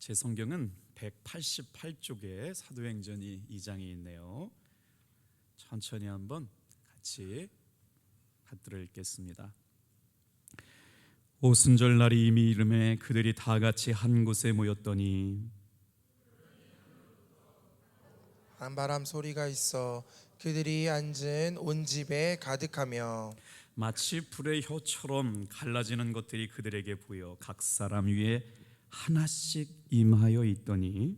제 성경은 188쪽에 사도행전이 2장이 있네요. 천천히 한번 같이 받들어 읽겠습니다. 오순절 날이 이미 이르매 그들이 다 같이 한 곳에 모였더니 한바람 소리가 있어 그들이 앉은 온 집에 가득하며 마치 불의 혀처럼 갈라지는 것들이 그들에게 보여 각 사람 위에 하나씩 임하여 있더니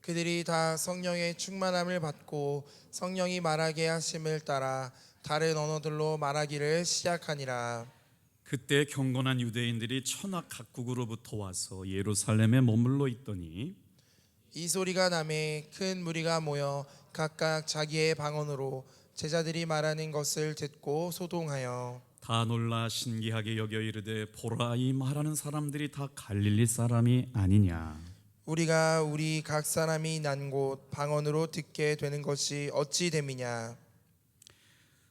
그들이 다 성령의 충만함을 받고 성령이 말하게 하심을 따라 다른 언어들로 말하기를 시작하니라. 그때 경건한 유대인들이 천하 각국으로부터 와서 예루살렘에 머물러 있더니 이 소리가 나매 큰 무리가 모여 각각 자기의 방언으로 제자들이 말하는 것을 듣고 소동하여 다 놀라 신기하게 여겨 이르되 보라 이 말하는 사람들이 다 갈릴리 사람이 아니냐. 우리가 우리 각 사람이 난 곳 방언으로 듣게 되는 것이 어찌 됨이냐.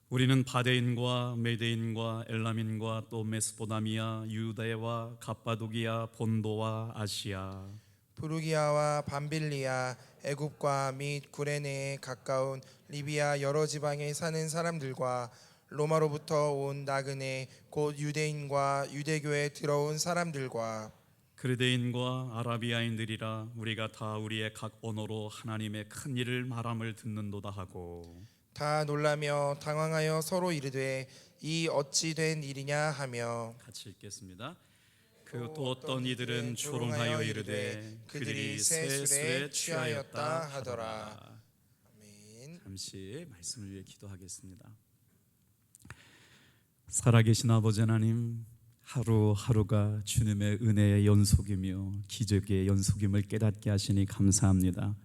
우리는 바데인과 메데인과 엘람인과 또 메소포타미아 유다와 갑바도기아 본도와 아시아 부르기아와 밤빌리아 애굽과 및 구레네에 가까운 리비아 여러 지방에 사는 사람들과 로마로부터 온 나그네 곧 유대인과 유대교에 들어온 사람들과 그레데인과 아라비아인들이라 우리가 다 우리의 각 언어로 하나님의 큰 일을 말함을 듣는도다 하고 다 놀라며 당황하여 서로 이르되 이 어찌 된 일이냐 하며 같이 읽겠습니다. 그 또 어떤 이들은 조롱하여 이르되 그들이 새 술에 취하였다 하더라. 아멘. 잠시 말씀을 위해 기도하겠습니다. 살아계신 아버지 하나님, 하루하루가 주님의 은혜의 연속이며 기적의 연속임을 깨닫게 하시니 감사합니다.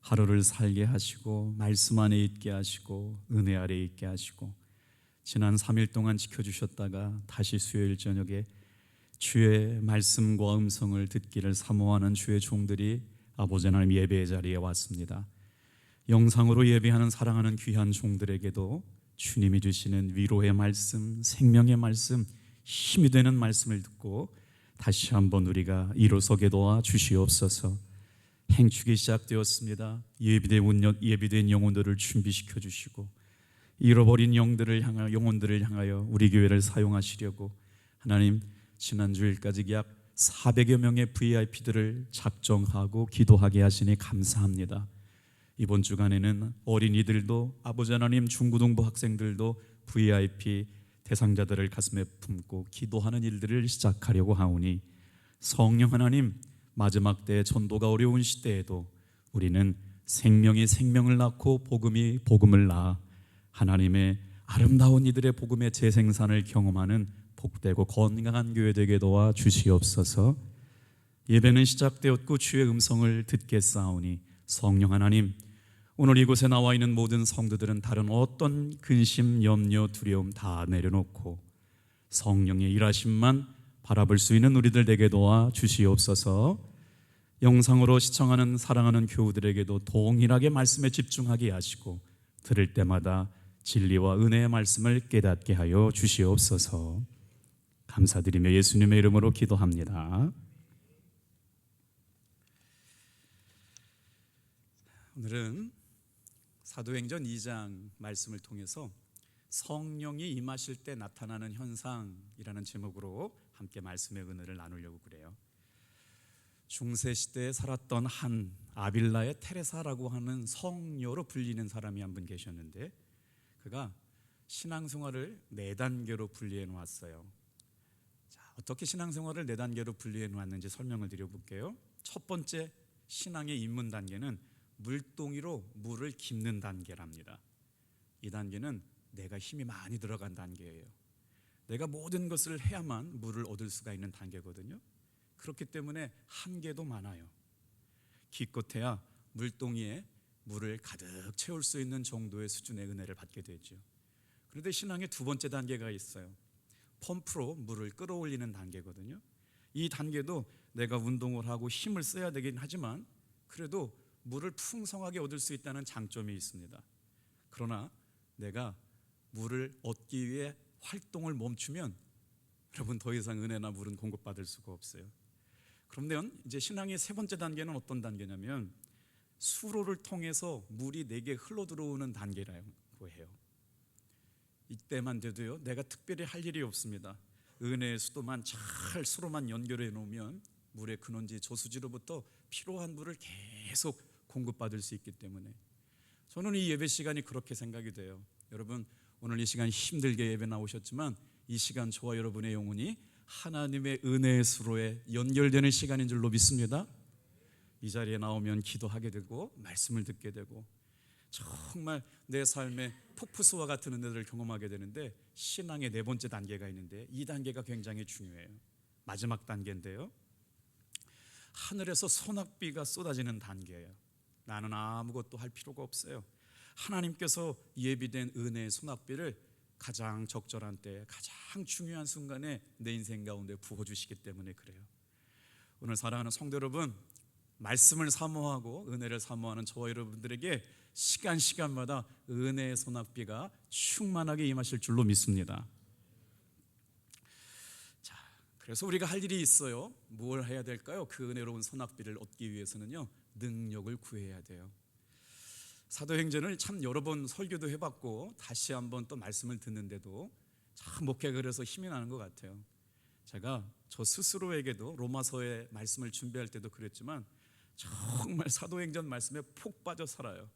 하루를 살게 하시고 말씀 안에 있게 하시고 은혜 아래 있게 하시고 지난 3일 동안 지켜주셨다가 다시 수요일 저녁에 주의 말씀과 음성을 듣기를 사모하는 주의 종들이 아버지 하나님 예배의 자리에 왔습니다. 영상으로 예배하는 사랑하는 귀한 종들에게도 주님이 주시는 위로의 말씀, 생명의 말씀, 힘이 되는 말씀을 듣고 다시 한번 우리가 일어서게 도와 주시옵소서. 행축이 시작되었습니다. 예비된 영혼들을 준비시켜 주시고 잃어버린 영혼들을 향하여 우리 교회를 사용하시려고 하나님 지난 주일까지 약 400여 명의 VIP들을 작정하고 기도하게 하시니 감사합니다. 이번 주간에는 어린이들도 아버지 하나님 중고등부 학생들도 VIP 대상자들을 가슴에 품고 기도하는 일들을 시작하려고 하오니 성령 하나님 마지막 때 전도가 어려운 시대에도 우리는 생명이 생명을 낳고 복음이 복음을 낳아 하나님의 아름다운 이들의 복음의 재생산을 경험하는 복되고 건강한 교회 되게 도와 주시옵소서. 예배는 시작되었고 주의 음성을 듣겠사오니 성령 하나님 오늘 이곳에 나와 있는 모든 성도들은 다른 어떤 근심, 염려, 두려움 다 내려놓고 성령의 일하심만 바라볼 수 있는 우리들 되게 도와 주시옵소서. 영상으로 시청하는 사랑하는 교우들에게도 동일하게 말씀에 집중하게 하시고 들을 때마다 진리와 은혜의 말씀을 깨닫게 하여 주시옵소서. 감사드리며 예수님의 이름으로 기도합니다. 오늘은 사도행전 2장 말씀을 통해서 성령이 임하실 때 나타나는 현상이라는 제목으로 함께 말씀의 은혜를 나누려고 그래요. 중세 시대에 살았던 한 아빌라의 테레사라고 하는 성녀로 불리는 사람이 한 분 계셨는데 그가 신앙생활을 4단계로 분리해 놓았어요. 자, 어떻게 신앙생활을 4단계로 분리해 놓았는지 설명을 드려볼게요. 첫 번째 신앙의 입문 단계는 물동이로 물을 깁는 단계랍니다. 이 단계는 내가 힘이 많이 들어간 단계예요. 내가 모든 것을 해야만 물을 얻을 수가 있는 단계거든요. 그렇기 때문에 한계도 많아요. 기껏해야 물동이에 물을 가득 채울 수 있는 정도의 수준의 은혜를 받게 되죠. 그런데 신앙의 두 번째 단계가 있어요. 펌프로 물을 끌어올리는 단계거든요. 이 단계도 내가 운동을 하고 힘을 써야 되긴 하지만 그래도 물을 풍성하게 얻을 수 있다는 장점이 있습니다. 그러나 내가 물을 얻기 위해 활동을 멈추면 여러분 더 이상 은혜나 물은 공급받을 수가 없어요. 그러면 이제 신앙의 세 번째 단계는 어떤 단계냐면 수로를 통해서 물이 내게 흘러 들어오는 단계라고 해요. 이때만 돼도요, 내가 특별히 할 일이 없습니다. 은혜의 수도만 잘 수로만 연결해 놓으면 물의 근원지 저수지로부터 필요한 물을 계속 공급받을 수 있기 때문에 저는 이 예배 시간이 그렇게 생각이 돼요. 여러분, 오늘 이 시간 힘들게 예배 나오셨지만 이 시간 저와 여러분의 영혼이 하나님의 은혜의 수로에 연결되는 시간인 줄로 믿습니다. 이 자리에 나오면 기도하게 되고 말씀을 듣게 되고 정말 내 삶의 폭포수와 같은 은혜를 경험하게 되는데, 신앙의 네 번째 단계가 있는데 이 단계가 굉장히 중요해요. 마지막 단계인데요, 하늘에서 소낙비가 쏟아지는 단계예요. 나는 아무것도 할 필요가 없어요. 하나님께서 예비된 은혜의 소낙비를 가장 적절한 때, 가장 중요한 순간에 내 인생 가운데 부어주시기 때문에 그래요. 오늘 사랑하는 성도 여러분, 말씀을 사모하고 은혜를 사모하는 저와 여러분들에게 시간마다 은혜의 소낙비가 충만하게 임하실 줄로 믿습니다. 자, 그래서 우리가 할 일이 있어요. 뭘 해야 될까요? 그 은혜로운 소낙비를 얻기 위해서는요, 능력을 구해야 돼요. 사도행전을 참 여러 번 설교도 해봤고 다시 한번 또 말씀을 듣는데도 참 목회가 그래서 힘이 나는 것 같아요. 제가 저 스스로에게도 로마서의 말씀을 준비할 때도 그랬지만 정말 사도행전 말씀에 푹 빠져 살아요.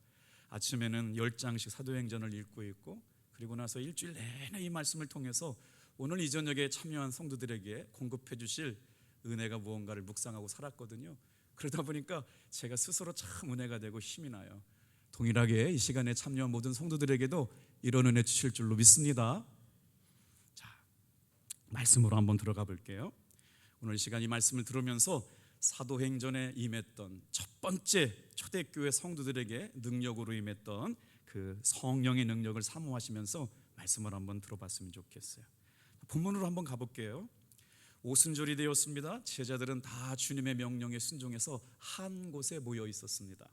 아침에는 10장씩 사도행전을 읽고 있고, 그리고 나서 일주일 내내 이 말씀을 통해서 오늘 이 저녁에 참여한 성도들에게 공급해 주실 은혜가 무언가를 묵상하고 살았거든요. 그러다 보니까 제가 스스로 참 은혜가 되고 힘이 나요. 동일하게 이 시간에 참여한 모든 성도들에게도 이런 은혜 주실 줄로 믿습니다. 자, 말씀으로 한번 들어가 볼게요. 오늘 이 시간 이 말씀을 들으면서 사도행전에 임했던 첫 번째 초대교회 성도들에게 능력으로 임했던 그 성령의 능력을 사모하시면서 말씀을 한번 들어봤으면 좋겠어요. 본문으로 한번 가볼게요. 오순절이 되었습니다. 제자들은 다 주님의 명령에 순종해서 한 곳에 모여 있었습니다.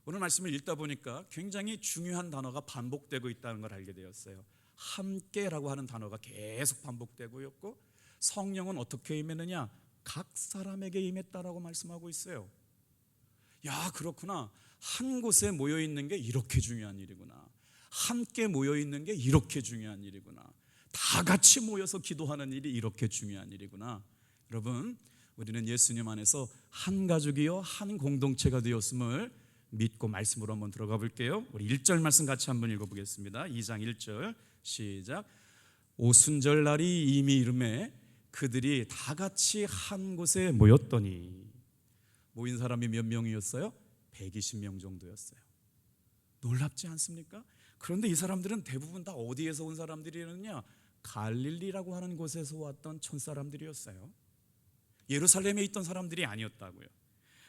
오늘 말씀을 읽다 보니까 굉장히 중요한 단어가 반복되고 있다는 걸 알게 되었어요. 함께라고 하는 단어가 계속 반복되고 있고, 성령은 어떻게 임했느냐? 각 사람에게 임했다라고 말씀하고 있어요. 야, 그렇구나. 한 곳에 모여 있는 게 이렇게 중요한 일이구나. 함께 모여 있는 게 이렇게 중요한 일이구나. 다 같이 모여서 기도하는 일이 이렇게 중요한 일이구나. 여러분, 우리는 예수님 안에서 한 가족이요 한 공동체가 되었음을 믿고 말씀으로 한번 들어가 볼게요. 우리 1절 말씀 같이 한번 읽어보겠습니다. 2장 1절 시작. 오순절 날이 이미 이르매 그들이 다 같이 한 곳에 모였더니, 모인 사람이 몇 명이었어요? 120명 정도였어요. 놀랍지 않습니까? 그런데 이 사람들은 대부분 다 어디에서 온 사람들이었느냐? 갈릴리라고 하는 곳에서 왔던 촌사람들이었어요. 예루살렘에 있던 사람들이 아니었다고요.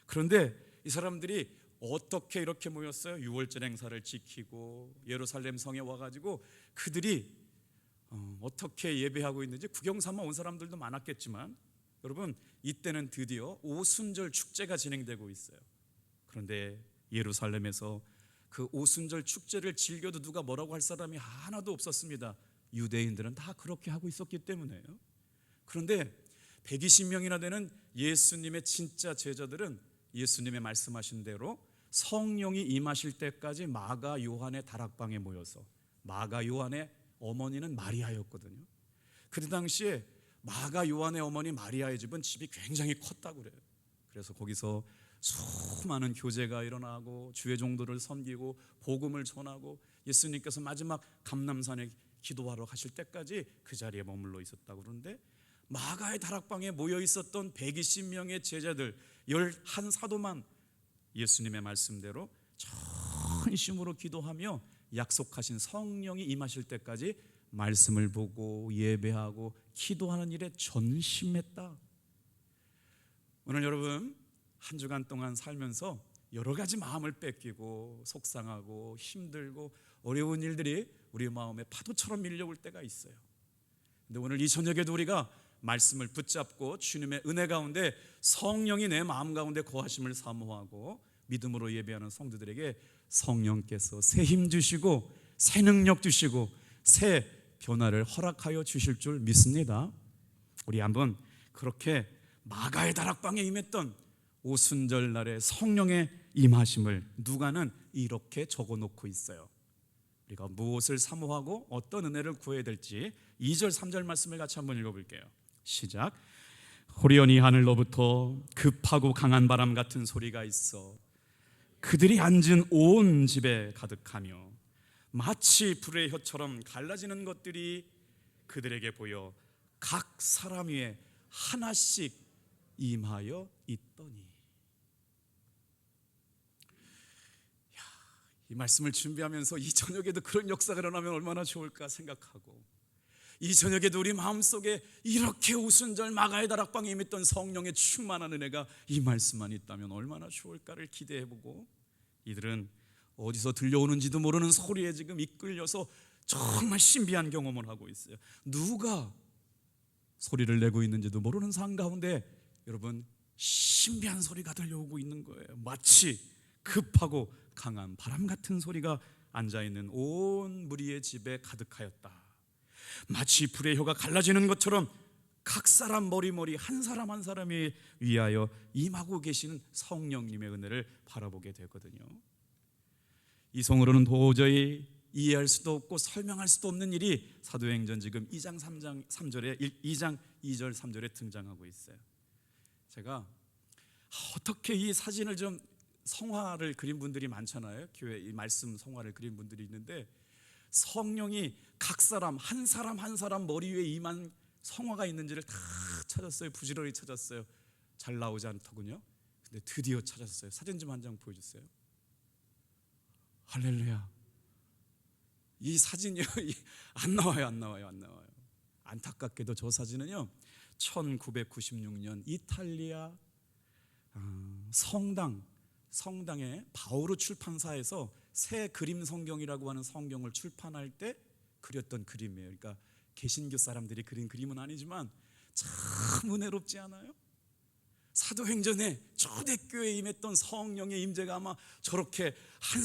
그런데 이 사람들이 어떻게 이렇게 모였어요? 유월절 행사를 지키고 예루살렘 성에 와가지고 그들이 어떻게 예배하고 있는지 구경 삼아 온 사람들도 많았겠지만, 여러분, 이때는 드디어 오순절 축제가 진행되고 있어요. 그런데 예루살렘에서 그 오순절 축제를 즐겨도 누가 뭐라고 할 사람이 하나도 없었습니다. 유대인들은 다 그렇게 하고 있었기 때문에요. 그런데 120명이나 되는 예수님의 진짜 제자들은 예수님의 말씀하신 대로 성령이 임하실 때까지 마가 요한의 다락방에 모여서, 마가 요한의 어머니는 마리아였거든요. 그 당시에 마가 요한의 어머니 마리아의 집이 굉장히 컸다고 그래요. 그래서 거기서 수많은 교제가 일어나고 주의 종들을 섬기고 복음을 전하고 예수님께서 마지막 감람산에 기도하러 가실 때까지 그 자리에 머물러 있었다고. 그러는데 마가의 다락방에 모여 있었던 120명의 제자들 11사도만 예수님의 말씀대로 전심으로 기도하며 약속하신 성령이 임하실 때까지 말씀을 보고 예배하고 기도하는 일에 전심했다. 오늘 여러분, 한 주간 동안 살면서 여러 가지 마음을 뺏기고 속상하고 힘들고 어려운 일들이 우리 마음에 파도처럼 밀려올 때가 있어요. 근데 오늘 이 저녁에도 우리가 말씀을 붙잡고 주님의 은혜 가운데 성령이 내 마음 가운데 거하심을 사모하고 믿음으로 예배하는 성도들에게 성령께서 새 힘 주시고 새 능력 주시고 새 변화를 허락하여 주실 줄 믿습니다. 우리 한번 그렇게 마가의 다락방에 임했던 오순절 날의 성령의 임하심을 누가는 이렇게 적어놓고 있어요. 우리가 무엇을 사모하고 어떤 은혜를 구해야 될지 2절 3절 말씀을 같이 한번 읽어볼게요. 시작. 호련히 하늘로부터 급하고 강한 바람 같은 소리가 있어 그들이 앉은 온 집에 가득하며 마치 불의 혀처럼 갈라지는 것들이 그들에게 보여 각 사람 위에 하나씩 임하여 있더니. 이 말씀을 준비하면서 이 저녁에도 그런 역사가 일어나면 얼마나 좋을까 생각하고, 이 저녁에도 우리 마음속에 이렇게 오순절 마가의 다락방에 임했던 성령의 충만한 은혜가 이 말씀만 있다면 얼마나 좋을까를 기대해보고, 이들은 어디서 들려오는지도 모르는 소리에 지금 이끌려서 정말 신비한 경험을 하고 있어요. 누가 소리를 내고 있는지도 모르는 상 가운데 여러분 신비한 소리가 들려오고 있는 거예요. 마치 급하고 강한 바람 같은 소리가 앉아있는 온 무리의 집에 가득하였다. 마치 불의 혀가 갈라지는 것처럼 각 사람 머리머리 한 사람 한 사람이 위하여 임하고 계시는 성령님의 은혜를 바라보게 되거든요. 이성으로는 도저히 이해할 수도 없고 설명할 수도 없는 일이 사도행전 지금 2장 2절 3절에 등장하고 있어요. 제가 어떻게 이 사진을 좀 성화를 그린 분들이 많잖아요. 교회 이 말씀 성화를 그린 분들이 있는데, 성령이 각 사람 한 사람 한 사람 머리 위에 임한 성화가 있는지를 다 찾았어요. 부지런히 찾았어요. 잘 나오지 않더군요. 근데 드디어 찾았어요. 사진 좀 한 장 보여주세요. 할렐루야. 이 사진이요 안 나와요. 안타깝게도 저 사진은요 1996년 이탈리아 성당의 바오르 출판사에서 새 그림 성경이라고 하는 성경을 출판할 때 그렸던 그림이에요. 그러니까 개신교 사람들이 그린 그림은 아니지만 참 은혜롭지 않아요? 사도행전에 초대교회에 임했던 성령의 임재가 아마 저렇게 한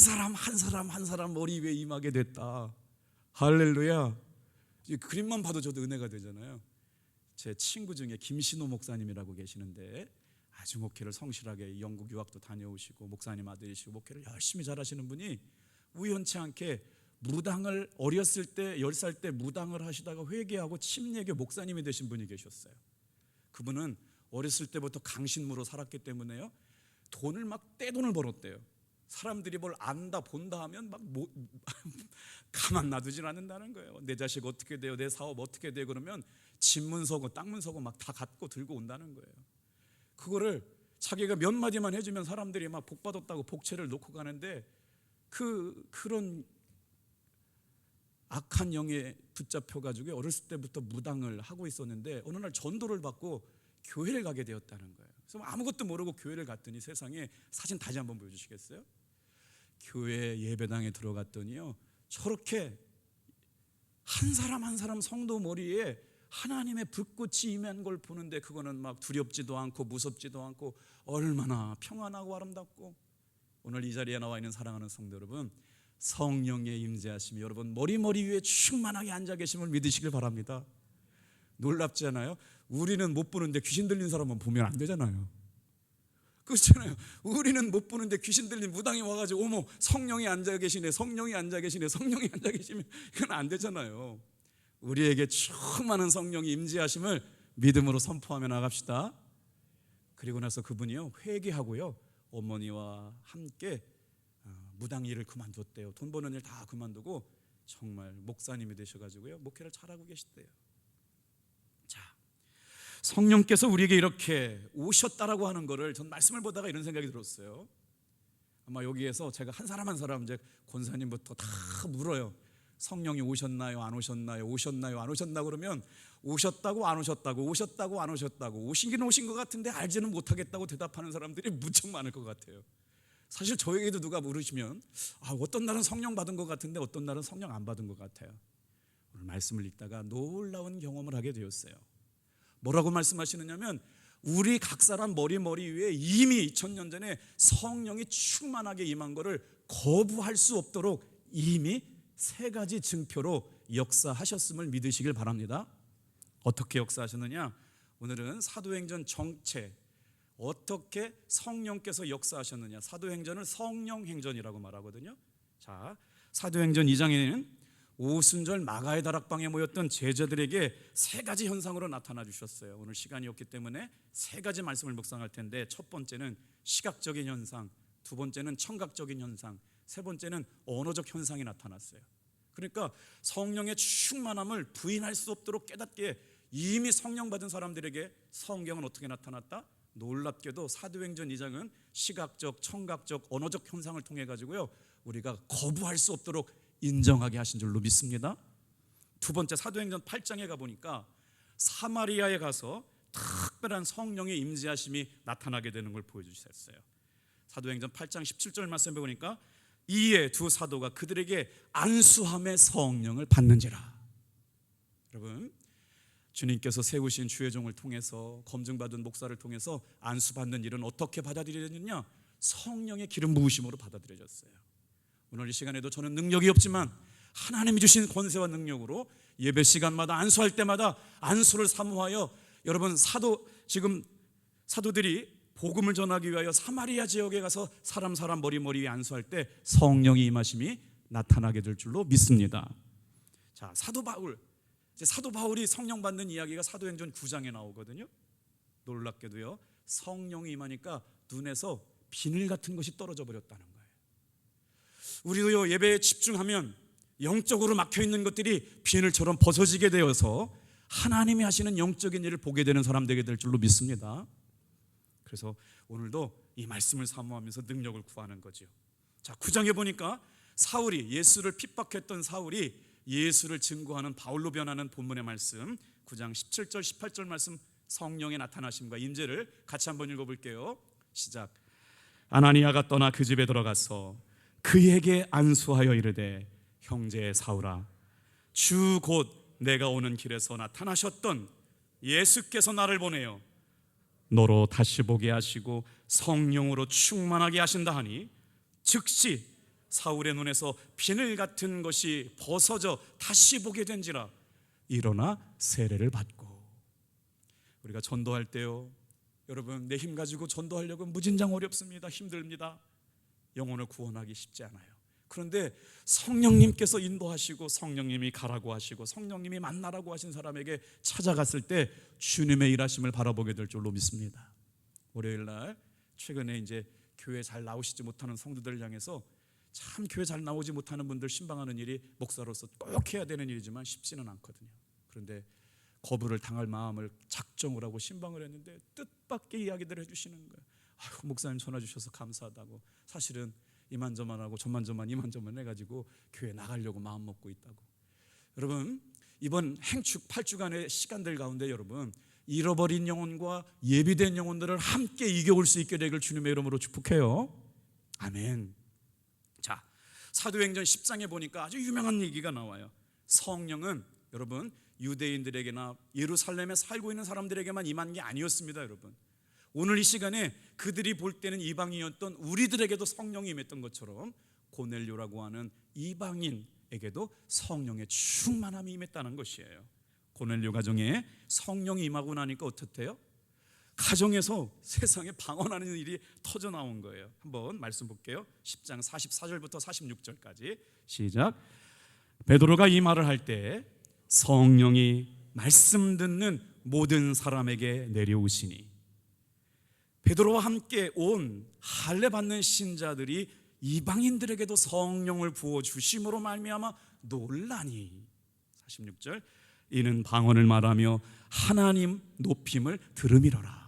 사람 머리 위에 임하게 됐다. 할렐루야. 이 그림만 봐도 저도 은혜가 되잖아요. 제 친구 중에 김신호 목사님이라고 계시는데 아주 목회를 성실하게 영국 유학도 다녀오시고 목사님 아들이시고 목회를 열심히 잘하시는 분이 우연치 않게 무당을 어렸을 때 10살 때 무당을 하시다가 회개하고 침례교 목사님이 되신 분이 계셨어요. 그분은 어렸을 때부터 강신무로 살았기 때문에요 돈을 막 떼돈을 벌었대요. 사람들이 뭘 안다 본다 하면 막 가만 놔두질 않는다는 거예요. 내 자식 어떻게 돼요, 내 사업 어떻게 돼요 그러면 집문서고 땅문서고 막 다 갖고 들고 온다는 거예요. 그거를 자기가 몇 마디만 해주면 사람들이 막 복 받았다고 복채를 놓고 가는데 그런 악한 영에 붙잡혀가지고 어렸을 때부터 무당을 하고 있었는데 어느 날 전도를 받고 교회를 가게 되었다는 거예요. 그래서 아무것도 모르고 교회를 갔더니 세상에 사진 다시 한번 보여주시겠어요? 교회 예배당에 들어갔더니요 저렇게 한 사람 한 사람 성도 머리에 하나님의 불꽃이 임한 걸 보는데 그거는 막 두렵지도 않고 무섭지도 않고 얼마나 평안하고 아름답고, 오늘 이 자리에 나와 있는 사랑하는 성도 여러분, 성령의 임재하심이 여러분 머리 위에 충만하게 앉아 계심을 믿으시길 바랍니다. 놀랍지 않아요? 우리는 못 보는데 귀신 들린 사람은 보면 안 되잖아요. 그렇잖아요. 우리는 못 보는데 귀신 들린 무당이 와가지고 어머 성령이 앉아 계시네 성령이 앉아 계시면 이건 안 되잖아요. 우리에게 충만한 성령이 임재하심을 믿음으로 선포하며 나갑시다. 그리고 나서 그분이요 회개하고요 어머니와 함께 무당 일을 그만뒀대요. 돈 버는 일 다 그만두고 정말 목사님이 되셔가지고요 목회를 잘하고 계시대요. 자, 성령께서 우리에게 이렇게 오셨다라고 하는 거를 전 말씀을 보다가 이런 생각이 들었어요. 아마 여기에서 제가 한 사람 한 사람 이제 권사님부터 다 물어요. 성령이 오셨나요? 안 오셨나요? 오셨나요? 안 오셨나? 그러면 오셨다고 안 오셨다고 오셨다고 안 오셨다고 오시긴 오신 것 같은데 알지는 못하겠다고 대답하는 사람들이 무척 많을 것 같아요. 사실 저에게도 누가 물으시면 어떤 날은 성령 받은 것 같은데 어떤 날은 성령 안 받은 것 같아요. 오늘 말씀을 읽다가 놀라운 경험을 하게 되었어요. 뭐라고 말씀하시느냐면 우리 각 사람 머리 위에 이미 2000년 전에 성령이 충만하게 임한 거를 거부할 수 없도록 이미 3가지 증표로 역사하셨음을 믿으시길 바랍니다. 어떻게 역사하셨느냐? 오늘은 사도행전 정체, 어떻게 성령께서 역사하셨느냐. 사도행전을 성령행전이라고 말하거든요. 자, 사도행전 2장에는 오순절 마가의 다락방에 모였던 제자들에게 세 가지 현상으로 나타나 주셨어요. 오늘 시간이 없기 때문에 세 가지 말씀을 묵상할 텐데, 첫 번째는 시각적인 현상, 두 번째는 청각적인 현상, 세 번째는 언어적 현상이 나타났어요. 그러니까 성령의 충만함을 부인할 수 없도록 깨닫게 이미 성령 받은 사람들에게 성경은 어떻게 나타났다? 놀랍게도 사도행전 2장은 시각적, 청각적, 언어적 현상을 통해 가지고요, 우리가 거부할 수 없도록 인정하게 하신 줄로 믿습니다. 두 번째, 사도행전 8장에 가보니까 사마리아에 가서 특별한 성령의 임재하심이 나타나게 되는 걸 보여주셨어요. 사도행전 8장 17절 말씀해 보니까 이에 두 사도가 그들에게 안수함의 성령을 받는지라. 여러분, 주님께서 세우신 주의 종을 통해서, 검증받은 목사를 통해서 안수받는 일은 어떻게 받아들여졌느냐? 성령의 기름 부으심으로 받아들여졌어요. 오늘 이 시간에도 저는 능력이 없지만 하나님이 주신 권세와 능력으로 예배 시간마다 안수할 때마다 안수를 사모하여, 여러분, 사도들이 복음을 전하기 위하여 사마리아 지역에 가서 사람 머리 위에 안수할 때 성령의 임하심이 나타나게 될 줄로 믿습니다. 자, 사도 바울이 성령 받는 이야기가 사도행전 9장에 나오거든요. 놀랍게도요, 성령이 임하니까 눈에서 비늘 같은 것이 떨어져 버렸다는 거예요. 우리도요, 예배에 집중하면 영적으로 막혀있는 것들이 비늘처럼 벗어지게 되어서 하나님이 하시는 영적인 일을 보게 되는 사람 되게 될 줄로 믿습니다. 그래서 오늘도 이 말씀을 사모하면서 능력을 구하는 거죠. 자, 9장에 보니까 예수를 핍박했던 사울이 예수를 증거하는 바울로 변하는 본문의 말씀, 9장 17절 18절 말씀, 성령의 나타나심과 임재를 같이 한번 읽어볼게요. 시작. 아나니아가 떠나 그 집에 들어가서 그에게 안수하여 이르되, 형제 사울아, 주 곧 내가 오는 길에서 나타나셨던 예수께서 나를 보내어 너로 다시 보게 하시고 성령으로 충만하게 하신다 하니, 즉시 사울의 눈에서 비늘 같은 것이 벗어져 다시 보게 된지라. 일어나 세례를 받고. 우리가 전도할 때요, 여러분, 내 힘 가지고 전도하려고 무진장 어렵습니다. 힘듭니다. 영혼을 구원하기 쉽지 않아요. 그런데 성령님께서 인도하시고 성령님이 가라고 하시고 성령님이 만나라고 하신 사람에게 찾아갔을 때 주님의 일하심을 바라보게 될 줄로 믿습니다. 월요일 날 최근에 이제 교회 잘 나오시지 못하는 성도들 향해서, 참 교회 잘 나오지 못하는 분들 신방하는 일이 목사로서 꼭 해야 되는 일이지만 쉽지는 않거든요. 그런데 거부를 당할 마음을 작정을 하고 신방을 했는데 뜻밖의 이야기들을 해주시는 거예요. 아유, 목사님 전화 주셔서 감사하다고. 사실은 이만저만하고 저만저만 이만저만 해가지고 교회 나가려고 마음 먹고 있다고. 여러분, 이번 행축 8주간의 시간들 가운데 여러분, 잃어버린 영혼과 예비된 영혼들을 함께 이겨올 수 있게 되길 주님의 이름으로 축복해요. 아멘. 자, 사도행전 10장에 보니까 아주 유명한 얘기가 나와요. 성령은 여러분, 유대인들에게나 예루살렘에 살고 있는 사람들에게만 임한 게 아니었습니다. 여러분, 오늘 이 시간에 그들이 볼 때는 이방인이었던 우리들에게도 성령이 임했던 것처럼 고넬료라고 하는 이방인에게도 성령의 충만함이 임했다는 것이에요. 고넬료 가정에 성령이 임하고 나니까 어떻대요? 가정에서 세상에 방언하는 일이 터져 나온 거예요. 한번 말씀 볼게요. 10장 44절부터 46절까지 시작. 베드로가 이 말을 할 때 성령이 말씀 듣는 모든 사람에게 내려오시니, 베드로와 함께 온 할례 받는 신자들이 이방인들에게도 성령을 부어 주심으로 말미암아 놀라니. 46절. 이는 방언을 말하며 하나님 높임을 들음이로라.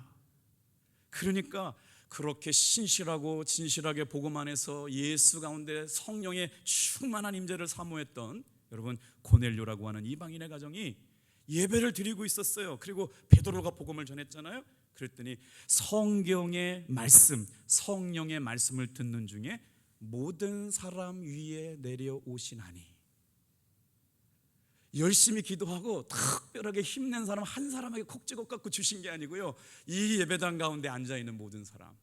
그러니까 그렇게 신실하고 진실하게 복음 안에서 예수 가운데 성령의 충만한 임재를 사모했던 여러분, 고넬료라고 하는 이방인의 가정이 예배를 드리고 있었어요. 그리고 베드로가 복음을 전했잖아요. 그랬더니 성경의 말씀, 성령의 말씀을 듣는 중에 모든 사람 위에 내려오시나니. 열심히 기도하고 특별하게 힘낸 사람 한 사람에게 콕 찍어 갖고 주신 게 아니고요, 이 예배당 가운데 앉아있는 모든 사람,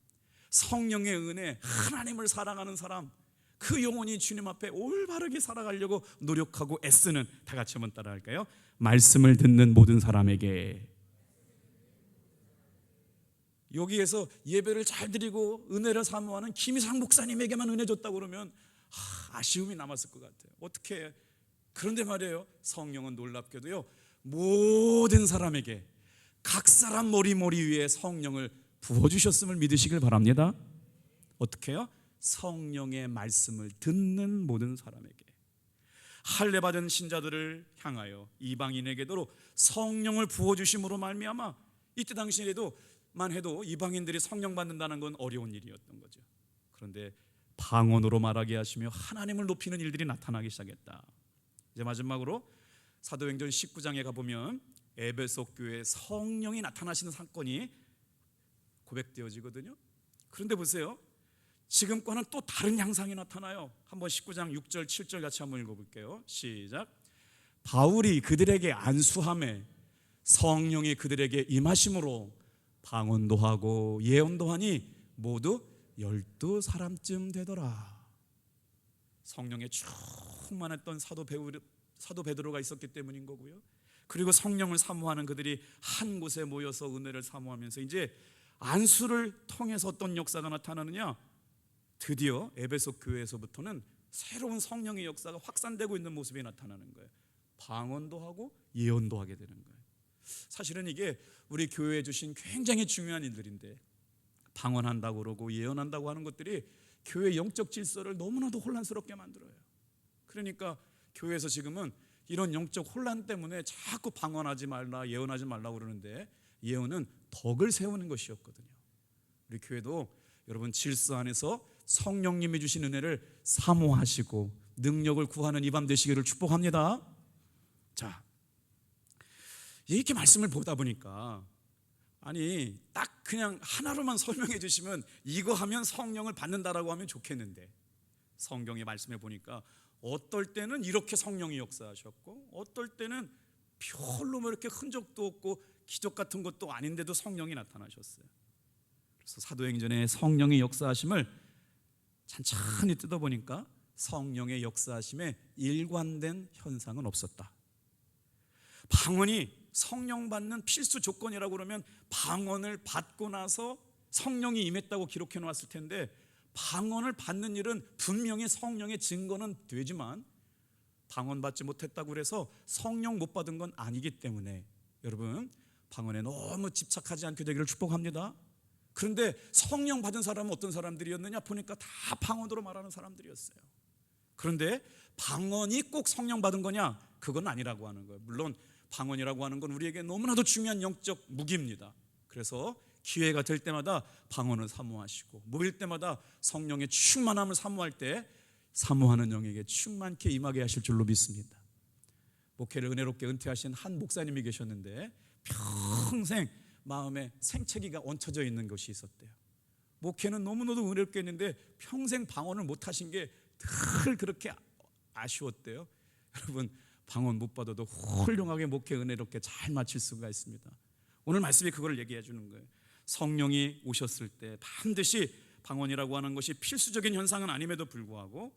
성령의 은혜, 하나님을 사랑하는 사람, 그 영혼이 주님 앞에 올바르게 살아가려고 노력하고 애쓰는, 다 같이 한번 따라할까요? 말씀을 듣는 모든 사람에게 여기에서 예배를 잘 드리고 은혜를 사모하는 김희상 목사님에게만 은혜 줬다고 그러면 아쉬움이 남았을 것 같아요. 어떻게 해? 그런데 말이에요, 성령은 놀랍게도요 모든 사람에게 각 사람 머리 위에 성령을 부어주셨음을 믿으시길 바랍니다. 어떻게 해요? 성령의 말씀을 듣는 모든 사람에게, 할례 받은 신자들을 향하여 이방인에게도 성령을 부어주심으로 말미암아 이때 당시에도만 해도 이방인들이 성령 받는다는 건 어려운 일이었던 거죠. 그런데 방언으로 말하게 하시며 하나님을 높이는 일들이 나타나기 시작했다. 이제 마지막으로 사도행전 19장에 가보면 에베소 교회에 성령이 나타나시는 사건이 고백되어지거든요. 그런데 보세요, 지금과는 또 다른 양상이 나타나요. 한번 19장 6절 7절 같이 한번 읽어볼게요. 시작. 바울이 그들에게 안수함에 성령이 그들에게 임하심으로 방언도 하고 예언도 하니 모두 12사람쯤 되더라. 성령에 충만했던 사도 베드로가 있었기 때문인 거고요. 그리고 성령을 사모하는 그들이 한 곳에 모여서 은혜를 사모하면서 이제 안수를 통해서 어떤 역사가 나타나느냐, 드디어 에베소 교회에서부터는 새로운 성령의 역사가 확산되고 있는 모습이 나타나는 거예요. 방언도 하고 예언도 하게 되는 거예요. 사실은 이게 우리 교회에 주신 굉장히 중요한 일들인데, 방언한다고 그러고 예언한다고 하는 것들이 교회 영적 질서를 너무나도 혼란스럽게 만들어요. 그러니까 교회에서 지금은 이런 영적 혼란 때문에 자꾸 방언하지 말라, 예언하지 말라고 그러는데, 예언은 덕을 세우는 것이었거든요. 우리 교회도 여러분 질서 안에서 성령님이 주신 은혜를 사모하시고 능력을 구하는 이 밤 되시기를 축복합니다. 자, 이렇게 말씀을 보다 보니까 아니 딱 그냥 하나로만 설명해 주시면 이거 하면 성령을 받는다라고 하면 좋겠는데, 성경의 말씀에 보니까 어떨 때는 이렇게 성령이 역사하셨고 어떨 때는 별로 뭐 이렇게 흔적도 없고 기적 같은 것도 아닌데도 성령이 나타나셨어요. 그래서 사도행전에 성령의 역사하심을 찬찬히 뜯어보니까 성령의 역사하심에 일관된 현상은 없었다. 방언이 성령 받는 필수 조건이라고 그러면 방언을 받고 나서 성령이 임했다고 기록해 놓았을 텐데, 방언을 받는 일은 분명히 성령의 증거는 되지만 방언 받지 못했다고 해서 성령 못 받은 건 아니기 때문에 여러분 방언에 너무 집착하지 않게 되기를 축복합니다. 그런데 성령 받은 사람은 어떤 사람들이었느냐 보니까 다 방언으로 말하는 사람들이었어요. 그런데 방언이 꼭 성령 받은 거냐? 그건 아니라고 하는 거예요. 물론 방언이라고 하는 건 우리에게 너무나도 중요한 영적 무기입니다. 그래서 기회가 될 때마다 방언을 사모하시고 모일 때마다 성령의 충만함을 사모할 때 사모하는 영에게 충만케 임하게 하실 줄로 믿습니다. 목회를 은혜롭게 은퇴하신 한 목사님이 계셨는데 평생 마음에 생채기가 얹혀져 있는 것이 있었대요. 목회는 너무나도 은혜롭게 했는데 평생 방언을 못 하신 게 늘 그렇게 아쉬웠대요. 여러분 방언 못 받아도 훌륭하게 목회 은혜롭게 잘 마칠 수가 있습니다. 오늘 말씀이 그걸 얘기해 주는 거예요. 성령이 오셨을 때 반드시 방언이라고 하는 것이 필수적인 현상은 아님에도 불구하고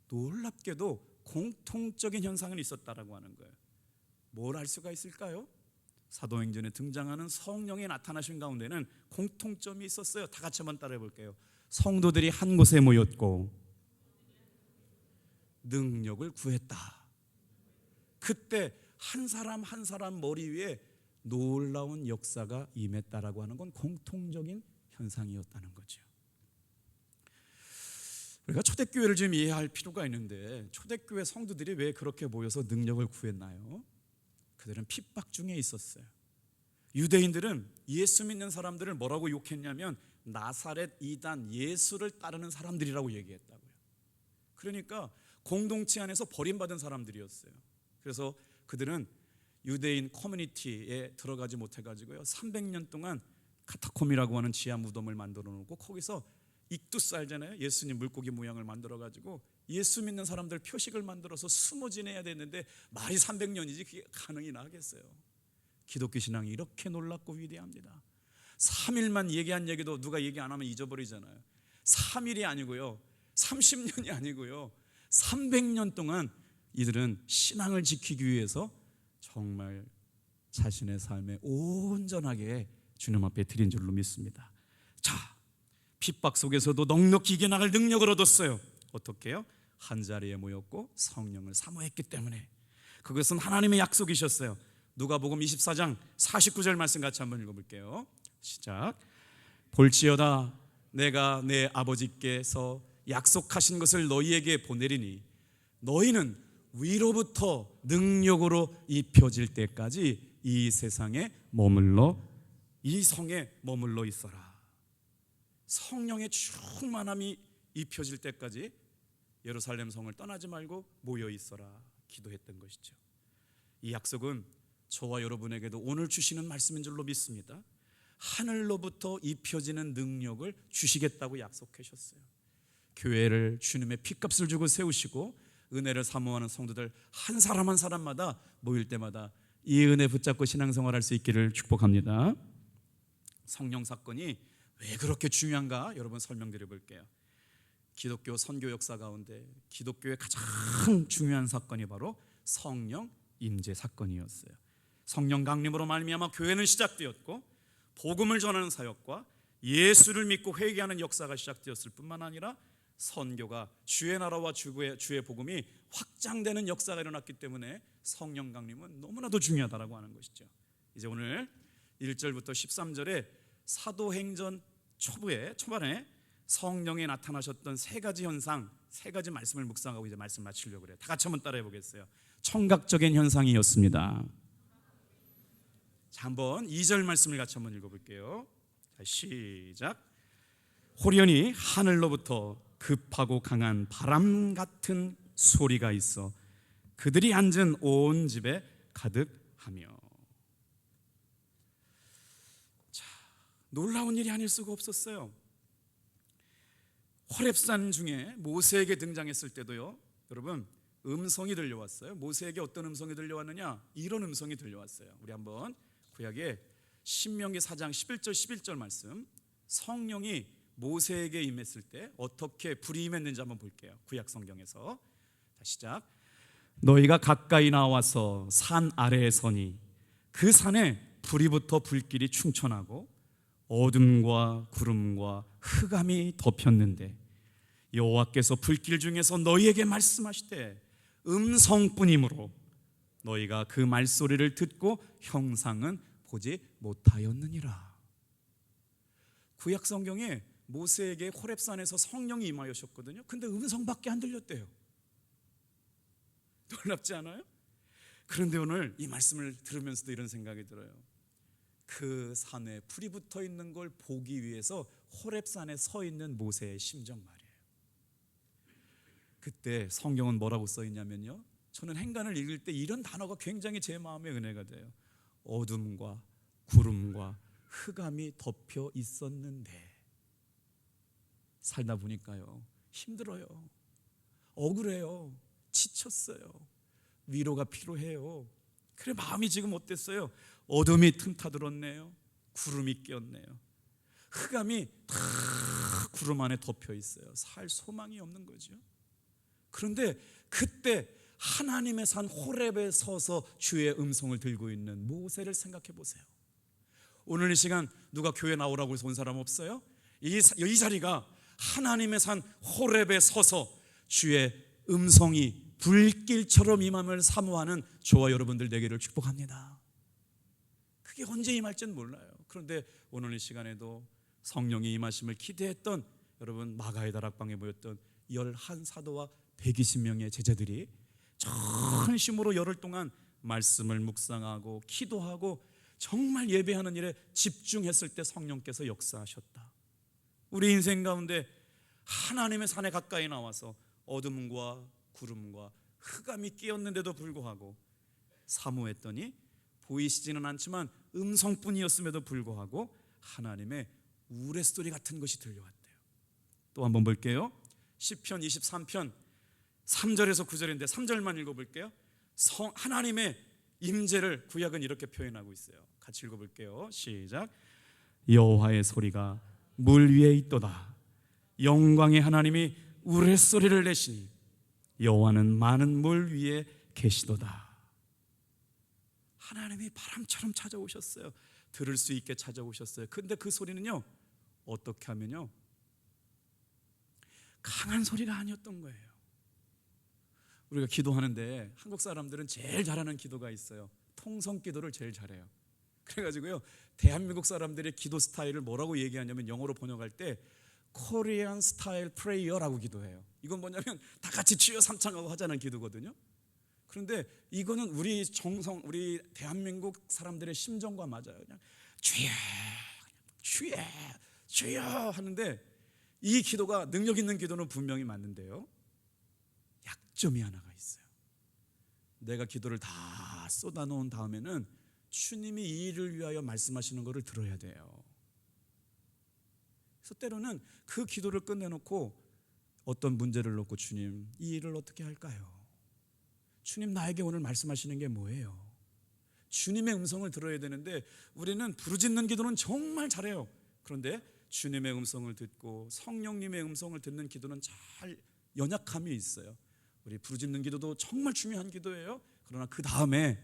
놀랍게도 공통적인 현상은 있었다라고 하는 거예요. 뭘 알 수가 있을까요? 사도행전에 등장하는 성령의 나타나신 가운데는 공통점이 있었어요. 다 같이 한번 따라해 볼게요. 성도들이 한 곳에 모였고 능력을 구했다. 그때 한 사람 한 사람 머리 위에 놀라운 역사가 임했다라고 하는 건 공통적인 현상이었다는 거죠. 우리가 초대교회를 좀 이해할 필요가 있는데, 초대교회 성도들이 왜 그렇게 모여서 능력을 구했나요? 그들은 핍박 중에 있었어요. 유대인들은 예수 믿는 사람들을 뭐라고 욕했냐면 나사렛 이단 예수를 따르는 사람들이라고 얘기했다고요. 그러니까 공동체 안에서 버림받은 사람들이었어요. 그래서 그들은 유대인 커뮤니티에 들어가지 못해가지고요 300년 동안 카타콤이라고 하는 지하 무덤을 만들어 놓고 거기서 익두스 알잖아요. 예수님 물고기 모양을 만들어가지고 예수 믿는 사람들 표식을 만들어서 숨어 지내야 되는데 말이 300년이지 그게 가능이나 하겠어요. 기독교 신앙이 이렇게 놀랍고 위대합니다. 3일만 얘기한 얘기도 누가 얘기 안 하면 잊어버리잖아요. 3일이 아니고요 30년이 아니고요 300년 동안 이들은 신앙을 지키기 위해서 정말 자신의 삶에 온전하게 주님 앞에 드린 줄로 믿습니다. 자, 핍박 속에서도 넉넉히 이겨나갈 능력을 얻었어요. 어떻게 해요? 한자리에 모였고 성령을 사모했기 때문에. 그것은 하나님의 약속이셨어요. 누가복음 24장 49절 말씀 같이 한번 읽어볼게요. 시작. 볼지어다 내가 내 아버지께서 약속하신 것을 너희에게 보내리니 너희는 위로부터 능력으로 입혀질 때까지 이 세상에 머물러 이 성에 머물러 있어라. 성령의 충만함이 입혀질 때까지 예루살렘 성을 떠나지 말고 모여 있어라 기도했던 것이죠. 이 약속은 저와 여러분에게도 오늘 주시는 말씀인 줄로 믿습니다. 하늘로부터 입혀지는 능력을 주시겠다고 약속하셨어요. 교회를 주님의 핏값을 주고 세우시고 은혜를 사모하는 성도들 한 사람 한 사람마다 모일 때마다 이 은혜 붙잡고 신앙생활할 수 있기를 축복합니다. 성령 사건이 왜 그렇게 중요한가 여러분 설명드려 볼게요. 기독교 선교 역사 가운데 기독교의 가장 중요한 사건이 바로 성령 임재 사건이었어요. 성령 강림으로 말미암아 교회는 시작되었고 복음을 전하는 사역과 예수를 믿고 회개하는 역사가 시작되었을 뿐만 아니라 선교가 주의 나라와 주의 복음이 확장되는 역사가 일어났기 때문에 성령 강림은 너무나도 중요하다고 하는 것이죠. 이제 오늘 1절부터 13절에 사도행전 초반에 성령에 나타나셨던 세 가지 현상, 세 가지 말씀을 묵상하고 이제 말씀 마치려고 그래요. 다 같이 한번 따라해 보겠어요. 청각적인 현상이었습니다. 자, 한번 2절 말씀을 같이 한번 읽어볼게요. 자, 시작. 호련히 하늘로부터 급하고 강한 바람 같은 소리가 있어 그들이 앉은 온 집에 가득하며. 자, 놀라운 일이 아닐 수가 없었어요. 호렙산 중에 모세에게 등장했을 때도요, 여러분 음성이 들려왔어요. 모세에게 어떤 음성이 들려왔느냐? 이런 음성이 들려왔어요. 우리 한번 구약의 신명기 4장 11절 11절 말씀, 성령이 모세에게 임했을 때 어떻게 불이 임했는지 한번 볼게요. 구약 성경에서. 자, 시작. 너희가 가까이 나와서 산 아래에 서니 그 산에 불이 붙어 불길이 충천하고 어둠과 구름과 흑암이 덮였는데 여호와께서 불길 중에서 너희에게 말씀하시되 음성뿐이므로 너희가 그 말소리를 듣고 형상은 보지 못하였느니라. 구약 성경에 모세에게 호렙산에서 성령이 임하셨거든요. 근데 음성밖에 안 들렸대요. 놀랍지 않아요? 그런데 오늘 이 말씀을 들으면서도 이런 생각이 들어요. 그 산에 불이 붙어 있는 걸 보기 위해서 호렙산에 서 있는 모세의 심정 말이에요. 그때 성경은 뭐라고 써 있냐면요, 저는 행간을 읽을 때 이런 단어가 굉장히 제 마음에 은혜가 돼요. 어둠과 구름과 흑암이 덮여 있었는데. 살다 보니까요 힘들어요, 억울해요, 지쳤어요, 위로가 필요해요. 그래 마음이 지금 어땠어요? 어둠이 틈타들었네요, 구름이 끼었네요, 흑암이 다 구름 안에 덮여 있어요. 살 소망이 없는 거죠. 그런데 그때 하나님의 산 호렙에 서서 주의 음성을 들고 있는 모세를 생각해 보세요. 오늘 이 시간 누가 교회 나오라고 해서 온 사람 없어요? 이 자리가 하나님의 산 호렙에 서서 주의 음성이 불길처럼 임함을 사모하는 저와 여러분들 되기를 축복합니다. 그게 언제 임할지는 몰라요. 그런데 오늘 이 시간에도 성령이 임하심을 기대했던 여러분, 마가의 다락방에 모였던 11사도와 120명의 제자들이 전심으로 열흘 동안 말씀을 묵상하고 기도하고 정말 예배하는 일에 집중했을 때 성령께서 역사하셨다. 우리 인생 가운데 하나님의 산에 가까이 나와서 어둠과 구름과 흑암이 끼었는데도 불구하고 사모했더니 보이시지는 않지만 음성뿐이었음에도 불구하고 하나님의 우레소리 같은 것이 들려왔대요. 또 한번 볼게요. 시편 23편 3절에서 9절인데 3절만 읽어볼게요. 하나님의 임재를 구약은 이렇게 표현하고 있어요. 같이 읽어볼게요. 시작. 여호와의 소리가 물 위에 있도다. 영광의 하나님이 우레소리를 내시니 여호와는 많은 물 위에 계시도다. 하나님이 바람처럼 찾아오셨어요. 들을 수 있게 찾아오셨어요. 근데 그 소리는요, 어떻게 하면요, 강한 소리가 아니었던 거예요. 우리가 기도하는데 한국 사람들은 제일 잘하는 기도가 있어요. 통성 기도를 제일 잘해요. 그래가지고요, 대한민국 사람들의 기도 스타일을 뭐라고 얘기하냐면, 영어로 번역할 때 코리안 스타일 프레이어라고 기도해요. 이건 뭐냐면 다 같이 주여 삼창하고 하자는 기도거든요. 그런데 이거는 우리 대한민국 사람들의 심정과 맞아요. 그냥 주여 주여 주여 하는데, 이 기도가 능력 있는 기도는 분명히 맞는데요, 약점이 하나가 있어요. 내가 기도를 다 쏟아놓은 다음에는 주님이 이 일을 위하여 말씀하시는 것을 들어야 돼요. 그래서 때로는 그 기도를 끝내놓고 어떤 문제를 놓고, 주님, 이 일을 어떻게 할까요? 주님, 나에게 오늘 말씀하시는 게 뭐예요? 주님의 음성을 들어야 되는데, 우리는 부르짖는 기도는 정말 잘해요. 그런데 주님의 음성을 듣고 성령님의 음성을 듣는 기도는 잘 연약함이 있어요. 우리 부르짖는 기도도 정말 중요한 기도예요. 그러나 그 다음에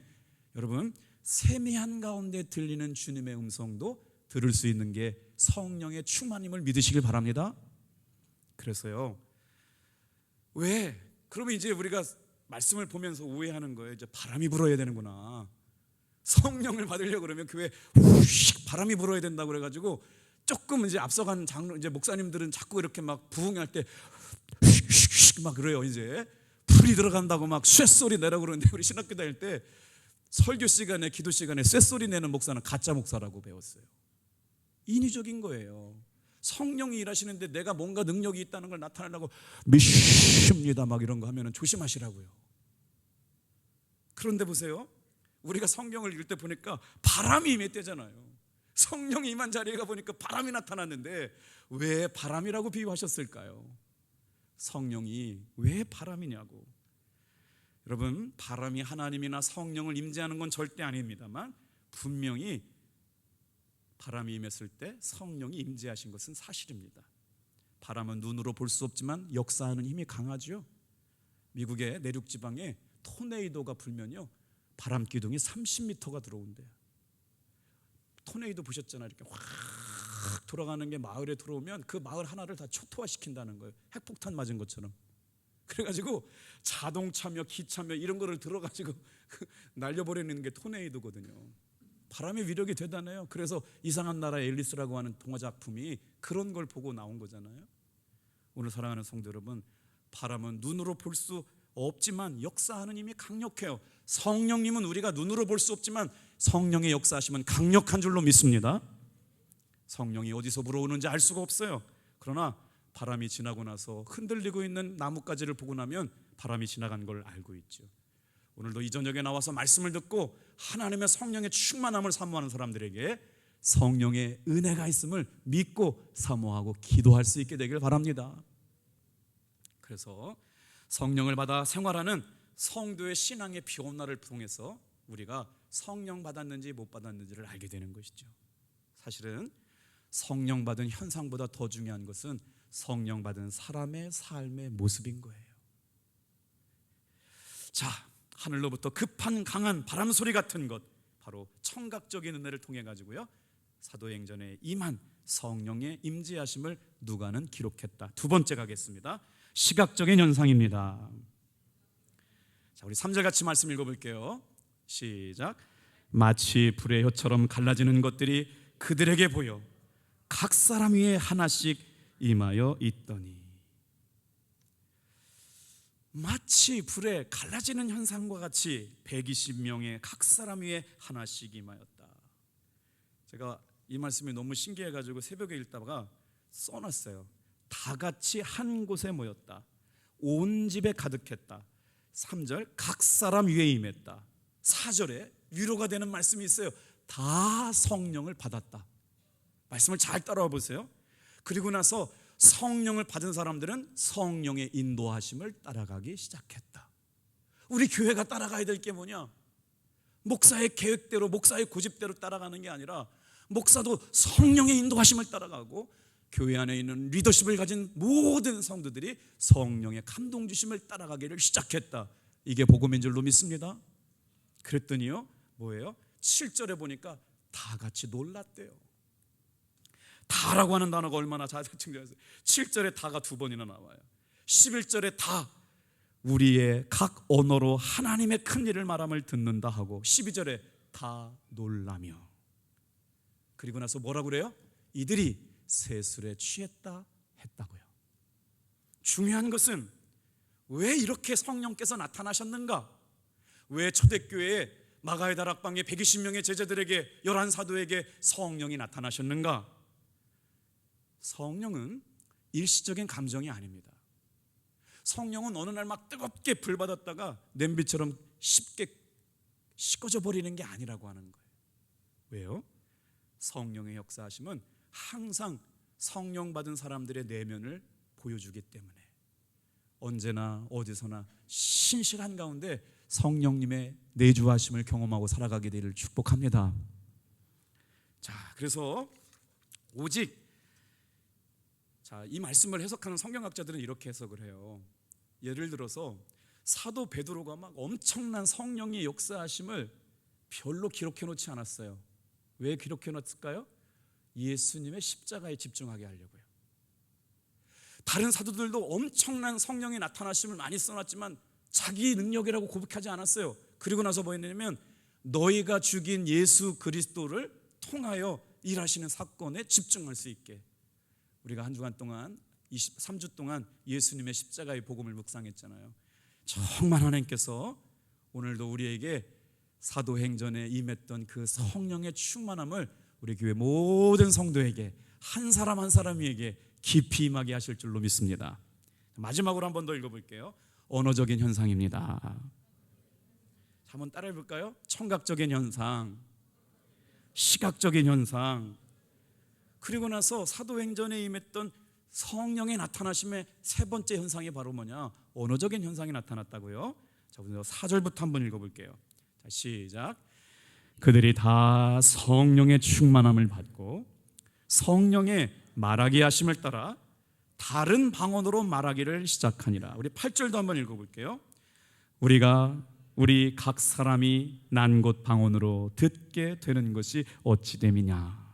여러분, 세미한 가운데 들리는 주님의 음성도 들을 수 있는 게 성령의 충만임을 믿으시길 바랍니다. 그래서요, 왜 그러면 이제 우리가 말씀을 보면서 오해하는 거예요. 이제 바람이 불어야 되는구나. 성령을 받으려고 그러면 교회 후식 바람이 불어야 된다고 그래가지고, 조금 이제 앞서간 이제 목사님들은 자꾸 이렇게 막 부흥할 때 막 그래요. 이제 불이 들어간다고 막 쇳소리 내라고 그러는데, 우리 신학교 다닐 때 설교 시간에, 기도 시간에 쇳소리 내는 목사는 가짜 목사라고 배웠어요. 인위적인 거예요. 성령이 일하시는데 내가 뭔가 능력이 있다는 걸 나타내려고 믿습니다 막 이런 거 하면 조심하시라고요. 그런데 보세요, 우리가 성경을 읽을 때 보니까 바람이 임했대잖아요. 성령이 임한 자리에 가보니까 바람이 나타났는데, 왜 바람이라고 비유하셨을까요? 성령이 왜 바람이냐고. 여러분, 바람이 하나님이나 성령을 임재하는 건 절대 아닙니다만, 분명히 바람이 임했을 때 성령이 임재하신 것은 사실입니다. 바람은 눈으로 볼 수 없지만 역사하는 힘이 강하죠. 미국의 내륙 지방에 토네이도가 불면요, 바람 기둥이 30m가 들어온대요. 토네이도 보셨잖아요. 이렇게 확 돌아가는 게 마을에 들어오면 그 마을 하나를 다 초토화시킨다는 거예요. 핵폭탄 맞은 것처럼. 그래가지고 자동차며 기차며 이런 거를 들어가지고 날려버리는 게 토네이도거든요. 바람의 위력이 대단해요. 그래서 이상한 나라의 앨리스라고 하는 동화 작품이 그런 걸 보고 나온 거잖아요. 오늘 사랑하는 성도 여러분, 바람은 눈으로 볼 수 없지만 역사하는 힘이 강력해요. 성령님은 우리가 눈으로 볼 수 없지만 성령의 역사하심은 강력한 줄로 믿습니다. 성령이 어디서 불어오는지 알 수가 없어요. 그러나 바람이 지나고 나서 흔들리고 있는 나뭇가지를 보고 나면 바람이 지나간 걸 알고 있죠. 오늘도 이 저녁에 나와서 말씀을 듣고 하나님의 성령의 충만함을 사모하는 사람들에게 성령의 은혜가 있음을 믿고 사모하고 기도할 수 있게 되길 바랍니다. 그래서 성령을 받아 생활하는 성도의 신앙의 변화를 통해서 우리가 성령 받았는지 못 받았는지를 알게 되는 것이죠. 사실은 성령 받은 현상보다 더 중요한 것은 성령 받은 사람의 삶의 모습인 거예요. 자, 하늘로부터 급한 강한 바람 소리 같은 것, 바로 청각적인 은혜를 통해 가지고요, 사도행전에 임한 성령의 임재하심을 누가는 기록했다. 두 번째 가겠습니다. 시각적인 현상입니다. 자, 우리 3절 같이 말씀 읽어볼게요. 시작. 마치 불의 혀처럼 갈라지는 것들이 그들에게 보여 각 사람 위에 하나씩 임하여 있더니. 마치 불에 갈라지는 현상과 같이 120명의 각 사람 위에 하나씩 임하였다. 제가 이 말씀이 너무 신기해가지고 새벽에 읽다가 써놨어요. 다 같이 한 곳에 모였다. 온 집에 가득했다. 3절 각 사람 위에 임했다. 4절에 위로가 되는 말씀이 있어요. 다 성령을 받았다. 말씀을 잘 따라와 보세요. 그리고 나서 성령을 받은 사람들은 성령의 인도하심을 따라가기 시작했다. 우리 교회가 따라가야 될 게 뭐냐? 목사의 계획대로, 목사의 고집대로 따라가는 게 아니라 목사도 성령의 인도하심을 따라가고, 교회 안에 있는 리더십을 가진 모든 성도들이 성령의 감동 주심을 따라가기를 시작했다. 이게 복음인 줄로 믿습니다. 그랬더니요, 뭐예요? 7절에 보니까 다 같이 놀랐대요. 다라고 하는 단어가 얼마나 자세증명해서 7절에 다가 2번이나 나와요. 11절에 다 우리의 각 언어로 하나님의 큰 일을 말함을 듣는다 하고 12절에 다 놀라며, 그리고 나서 뭐라고 그래요? 이들이 세술에 취했다 했다고요. 중요한 것은 왜 이렇게 성령께서 나타나셨는가? 왜 초대교회에 마가의 다락방에 120명의 제자들에게 11사도에게 성령이 나타나셨는가? 성령은 일시적인 감정이 아닙니다. 성령은 어느 날 막 뜨겁게 불받았다가 냄비처럼 쉽게 식어져 버리는 게 아니라고 하는 거예요. 왜요? 성령의 역사하심은 항상 성령 받은 사람들의 내면을 보여주기 때문에 언제나 어디서나 신실한 가운데 성령님의 내주하심을 경험하고 살아가게 되기를 축복합니다. 자, 그래서 오직 이 말씀을 해석하는 성경학자들은 이렇게 해석을 해요. 예를 들어서 사도 베드로가 막 엄청난 성령의 역사하심을 별로 기록해 놓지 않았어요. 왜 기록해 놓았을까요? 예수님의 십자가에 집중하게 하려고요. 다른 사도들도 엄청난 성령의 나타나심을 많이 써놨지만 자기 능력이라고 고백하지 않았어요. 그리고 나서 뭐 했냐면 너희가 죽인 예수 그리스도를 통하여 일하시는 사건에 집중할 수 있게. 우리가 한 주간 동안 23주 동안 예수님의 십자가의 복음을 묵상했잖아요. 정말 하나님께서 오늘도 우리에게 사도행전에 임했던 그 성령의 충만함을 우리 교회 모든 성도에게 한 사람 한 사람에게 깊이 임하게 하실 줄로 믿습니다. 마지막으로 한 번 더 읽어볼게요. 언어적인 현상입니다. 한번 따라해 볼까요? 청각적인 현상, 시각적인 현상, 그리고 나서 사도행전에 임했던 성령의 나타나심의 세 번째 현상이 바로 뭐냐? 언어적인 현상이 나타났다고요. 자, 우선 4절부터 한번 읽어볼게요. 자, 시작. 그들이 다 성령의 충만함을 받고 성령의 말하게 하심을 따라 다른 방언으로 말하기를 시작하니라. 우리 8절도 한번 읽어볼게요. 우리 각 사람이 난 곳 방언으로 듣게 되는 것이 어찌 됨이냐.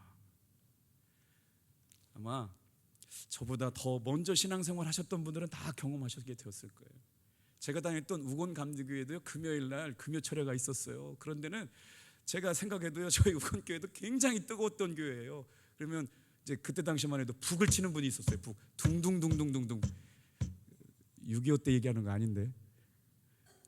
아마 저보다 더 먼저 신앙생활 하셨던 분들은 다 경험하셨게 되었을 거예요. 제가 다녔던 우건감리교회도요, 금요일날 금요철회가 있었어요. 그런데는 제가 생각해도요, 저희 우건교회도 굉장히 뜨거웠던 교회예요. 그러면 이제 그때 당시만 해도 북을 치는 분이 있었어요. 북 둥둥둥둥둥둥. 6.25 때 얘기하는 거 아닌데,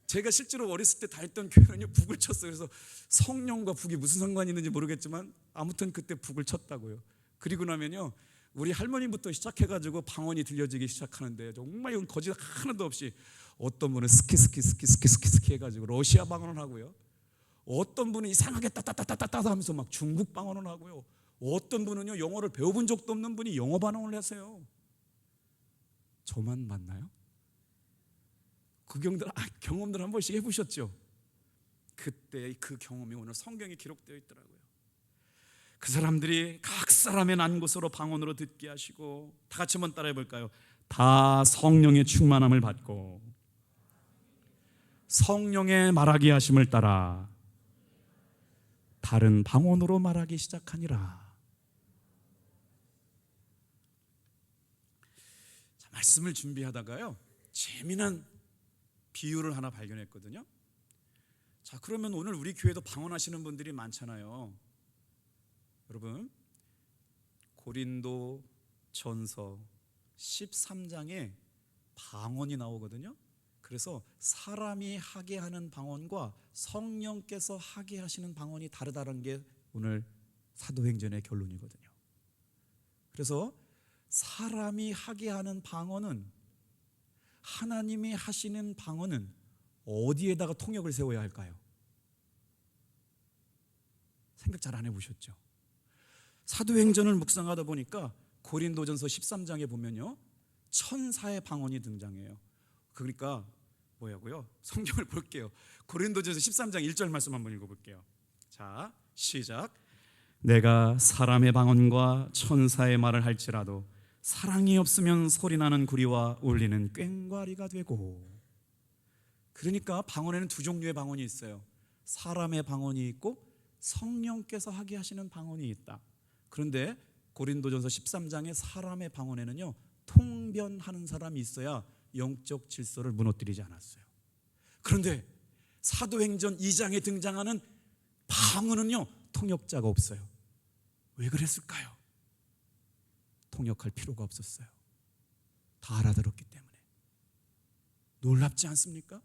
제가 실제로 어렸을 때 다녔던 교회는요 북을 쳤어요. 그래서 성령과 북이 무슨 상관이 있는지 모르겠지만 아무튼 그때 북을 쳤다고요. 그리고 나면요 우리 할머니부터 시작해가지고 방언이 들려지기 시작하는데 정말 이건 거짓 하나도 없이 어떤 분은 스키 해가지고 러시아 방언을 하고요. 어떤 분은 이상하게 따따따따따 하면서 막 중국 방언을 하고요. 어떤 분은요 영어를 배워본 적도 없는 분이 영어 방언을 하세요. 저만 맞나요? 그 경험들 한 번씩 해보셨죠? 그때 그 경험이 오늘 성경에 기록되어 있더라고요. 그 사람들이 각 사람의 난 곳으로 방언으로 듣게 하시고, 다 같이 한번 따라해 볼까요? 다 성령의 충만함을 받고 성령의 말하게 하심을 따라 다른 방언으로 말하기 시작하니라. 자, 말씀을 준비하다가요 재미난 비유를 하나 발견했거든요. 자, 그러면 오늘 우리 교회도 방언하시는 분들이 많잖아요. 여러분, 고린도 전서 13장에 방언이 나오거든요. 그래서 사람이 하게 하는 방언과 성령께서 하게 하시는 방언이 다르다는 게 오늘 사도행전의 결론이거든요. 그래서 사람이 하게 하는 방언은, 하나님이 하시는 방언은 어디에다가 통역을 세워야 할까요? 생각 잘 안 해보셨죠? 사도행전을 묵상하다 보니까 고린도전서 13장에 보면요 천사의 방언이 등장해요. 그러니까 뭐야고요? 성경을 볼게요. 고린도전서 13장 1절 말씀 한번 읽어볼게요. 자, 시작. 내가 사람의 방언과 천사의 말을 할지라도 사랑이 없으면 소리나는 구리와 울리는 꽹과리가 되고. 그러니까 방언에는 두 종류의 방언이 있어요. 사람의 방언이 있고 성령께서 하게 하시는 방언이 있다. 그런데 고린도전서 13장의 사람의 방언에는요, 통변하는 사람이 있어야 영적 질서를 무너뜨리지 않았어요. 그런데 사도행전 2장에 등장하는 방언은요, 통역자가 없어요. 왜 그랬을까요? 통역할 필요가 없었어요. 다 알아들었기 때문에. 놀랍지 않습니까?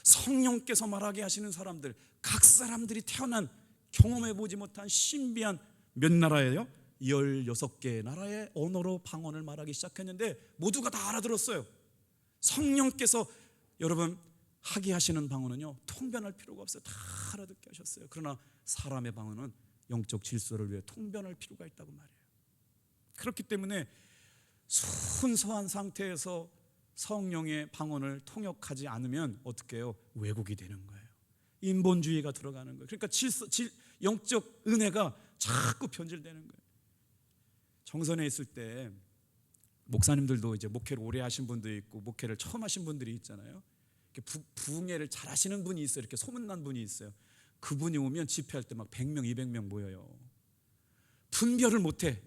성령께서 말하게 하시는 사람들, 각 사람들이 태어난 경험해보지 못한 신비한 몇 나라예요? 16개의 나라의 언어로 방언을 말하기 시작했는데 모두가 다 알아들었어요. 성령께서 여러분 하게 하시는 방언은요, 통변할 필요가 없어요. 다 알아듣게 하셨어요. 그러나 사람의 방언은 영적 질서를 위해 통변할 필요가 있다고 말해요. 그렇기 때문에 순수한 상태에서 성령의 방언을 통역하지 않으면 어떻게 해요? 왜곡이 되는 거예요. 인본주의가 들어가는 거예요. 그러니까 영적 은혜가 자꾸 변질되는 거예요. 정선에 있을 때 목사님들도 이제 목회를 오래 하신 분도 있고 목회를 처음 하신 분들이 있잖아요. 부흥회를 잘 하시는 분이 있어요. 이렇게 소문난 분이 있어요. 그분이 오면 집회할 때 막 100명, 200명 모여요. 분별을 못해.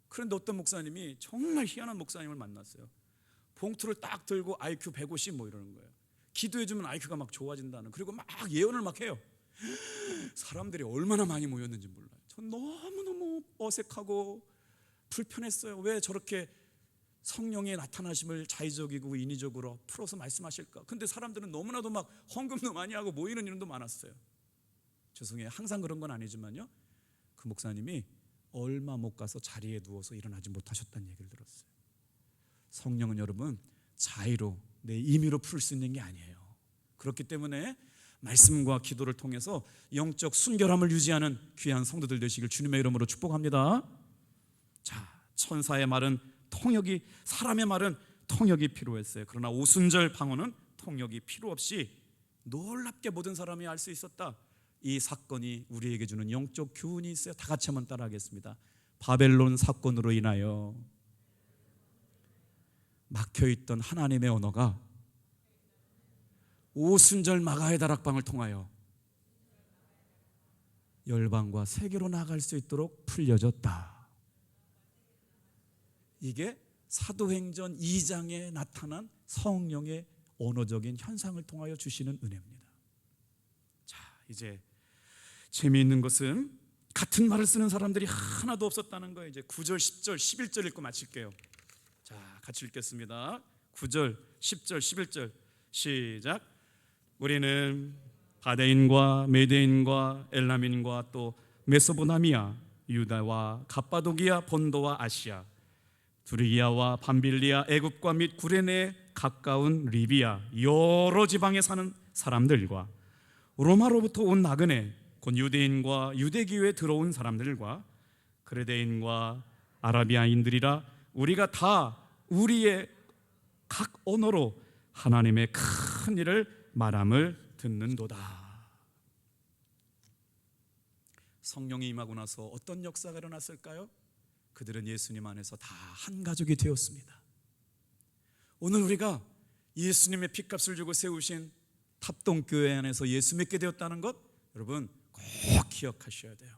그런데 어떤 목사님이 정말 희한한 목사님을 만났어요. 봉투를 딱 들고 IQ 150 뭐 이러는 거예요. 기도해주면 IQ가 막 좋아진다는. 그리고 막 예언을 막 해요. 사람들이 얼마나 많이 모였는지 몰라요. 전 너무너무 어색하고 불편했어요. 왜 저렇게 성령의 나타나심을 자의적이고 인위적으로 풀어서 말씀하실까? 근데 사람들은 너무나도 막 헌금도 많이 하고 모이는 일도 많았어요. 죄송해요. 항상 그런 건 아니지만요, 그 목사님이 얼마 못 가서 자리에 누워서 일어나지 못하셨다는 얘기를 들었어요. 성령은 여러분 자의로 내 임의로 풀 수 있는 게 아니에요. 그렇기 때문에 말씀과 기도를 통해서 영적 순결함을 유지하는 귀한 성도들 되시길 주님의 이름으로 축복합니다. 자, 천사의 말은 통역이, 사람의 말은 통역이 필요했어요. 그러나 오순절 방언은 통역이 필요 없이 놀랍게 모든 사람이 알 수 있었다. 이 사건이 우리에게 주는 영적 교훈이 있어요. 다 같이 한번 따라하겠습니다. 바벨론 사건으로 인하여 막혀있던 하나님의 언어가 오순절 마가의 다락방을 통하여 열방과 세계로 나갈 수 있도록 풀려졌다. 이게 사도행전 2장에 나타난 성령의 언어적인 현상을 통하여 주시는 은혜입니다. 자, 이제 재미있는 것은 같은 말을 쓰는 사람들이 하나도 없었다는 거예요. 이제 9절, 10절, 11절 읽고 마칠게요. 자, 같이 읽겠습니다. 9절, 10절, 11절 시작. 우리는 바데인과 메데인과 엘람인과 또 메소포타미아, 유다와 갑바도기아, 본도와 아시아, 두리기아와 밤빌리아, 애굽과 및 구레네 가까운 리비아 여러 지방에 사는 사람들과 로마로부터 온 나그네 곧 유대인과 유대교에 들어온 사람들과 그레데인과 아라비아인들이라 우리가 다 우리의 각 언어로 하나님의 큰 일을 말함을 듣는도다. 성령이 임하고 나서 어떤 역사가 일어났을까요? 그들은 예수님 안에서 다 한 가족이 되었습니다. 오늘 우리가 예수님의 핏값을 주고 세우신 탑동교회 안에서 예수 믿게 되었다는 것, 여러분 꼭 기억하셔야 돼요.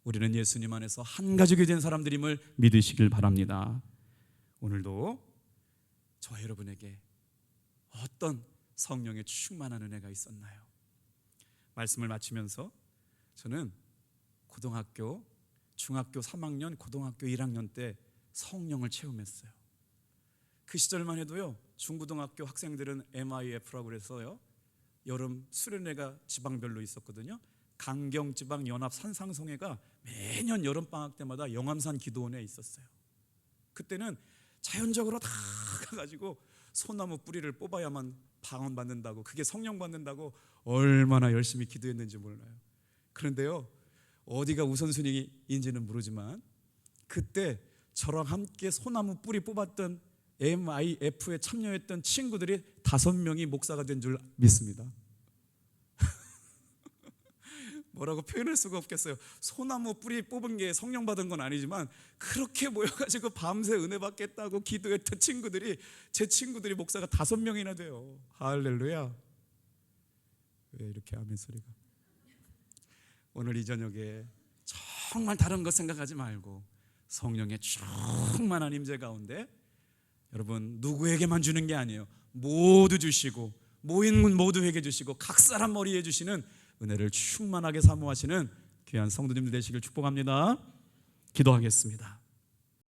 우리는 예수님 안에서 한 가족이 된 사람들임을 믿으시길 바랍니다. 오늘도 저와 여러분에게 어떤 성령의 충만한 은혜가 있었나요? 말씀을 마치면서 저는 고등학교, 중학교 3학년, 고등학교 1학년 때 성령을 체험했어요. 그 시절만 해도요, 중고등학교 학생들은 MIF라고 그래서요, 여름 수련회가 지방별로 있었거든요. 강경지방연합산상송회가 매년 여름방학 때마다 영암산 기도원에 있었어요. 그때는 자연적으로 다 가가지고 소나무 뿌리를 뽑아야만 방언 받는다고, 그게 성령 받는다고 얼마나 열심히 기도했는지 몰라요. 그런데요, 어디가 우선순위인지는 모르지만 그때 저랑 함께 소나무 뿌리 뽑았던 MIF에 참여했던 친구들이 5명이 목사가 된 줄 믿습니다. 뭐라고 표현할 수가 없겠어요. 소나무 뿌리 뽑은 게 성령 받은 건 아니지만 그렇게 모여가지고 밤새 은혜 받겠다고 기도했던 친구들이, 제 친구들이 목사가 5명이나 돼요. 할렐루야. 왜 이렇게 아멘 소리가? 오늘 이 저녁에 정말 다른 것 생각하지 말고 성령의 충만한 임재 가운데 여러분 누구에게만 주는 게 아니에요. 모두 주시고 모인 모두에게 주시고 각 사람 머리에 주시는 은혜를 충만하게 사모하시는 귀한 성도님들 되시길 축복합니다. 기도하겠습니다.